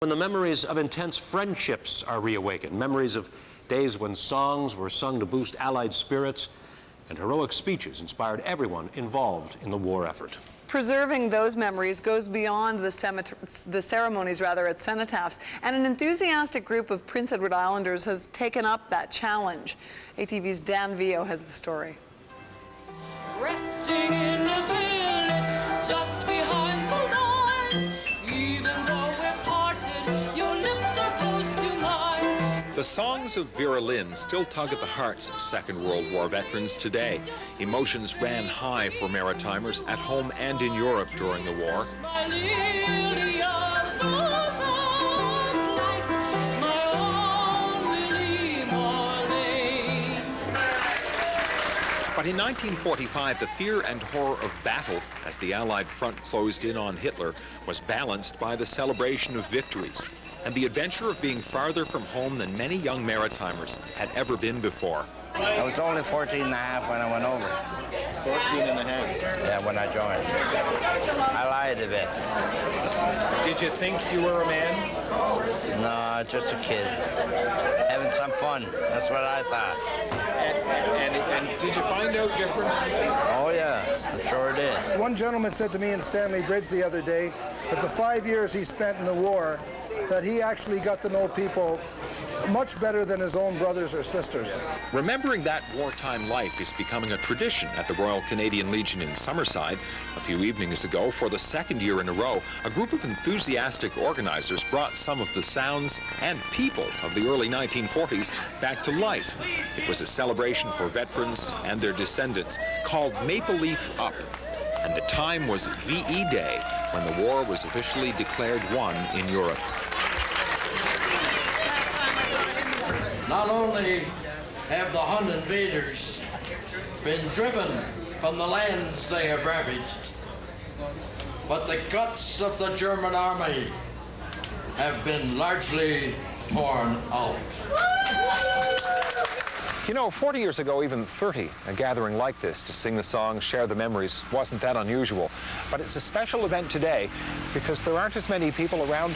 When the memories of intense friendships are reawakened, memories of days when songs were sung to boost Allied spirits and heroic speeches inspired everyone involved in the war effort. Preserving those memories goes beyond the ceremonies at cenotaphs, and an enthusiastic group of Prince Edward Islanders has taken up that challenge. ATV's Dan Vio has the story. Resting in a billet just behind the line, even though we're parted, your lips are close to mine. The songs of Vera Lynn still tug at the hearts of Second World War veterans today. Emotions ran high for Maritimers at home and in Europe during the war. But in 1945, the fear and horror of battle as the Allied front closed in on Hitler was balanced by the celebration of victories and the adventure of being farther from home than many young Maritimers had ever been before. I was only 14 and a half when I went over. 14 and a half? Yeah, when I joined. I lied a bit. Did you think you were a man? No, just a kid. Having some fun. That's what I thought. And did you find out different? Oh, yeah, I sure did. One gentleman said to me in Stanley Bridge the other day that the 5 years he spent in the war, that he actually got to know people much better than his own brothers or sisters. Remembering that wartime life is becoming a tradition at the Royal Canadian Legion in Summerside. A few evenings ago, for the second year in a row, a group of enthusiastic organizers brought some of the sounds and people of the early 1940s back to life. It was a celebration for veterans and their descendants called Maple Leaf Up. And the time was VE Day, when the war was officially declared won in Europe. Not only have the Hun invaders been driven from the lands they have ravaged, but the guts of the German army have been largely torn out. You know, 40 years ago, even 30, a gathering like this to sing the songs, share the memories, wasn't that unusual. But it's a special event today because there aren't as many people around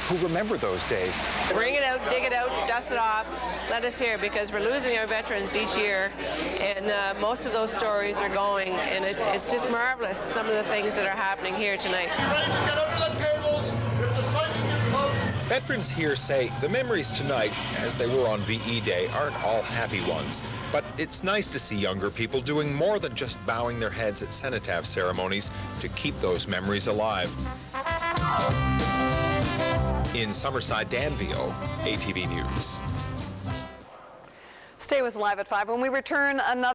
who remember those days. Bring it out, dig it out, dust it off, let us hear, because we're losing our veterans each year, and most of those stories are going, and it's just marvelous, some of the things that are happening here tonight. Ready to get under the tables if the striking is close. Veterans here say the memories tonight, as they were on VE Day, aren't all happy ones. But it's nice to see younger people doing more than just bowing their heads at cenotaph ceremonies to keep those memories alive. In Summerside, Dan Vio, ATV News. Stay with Live at 5. When we return, another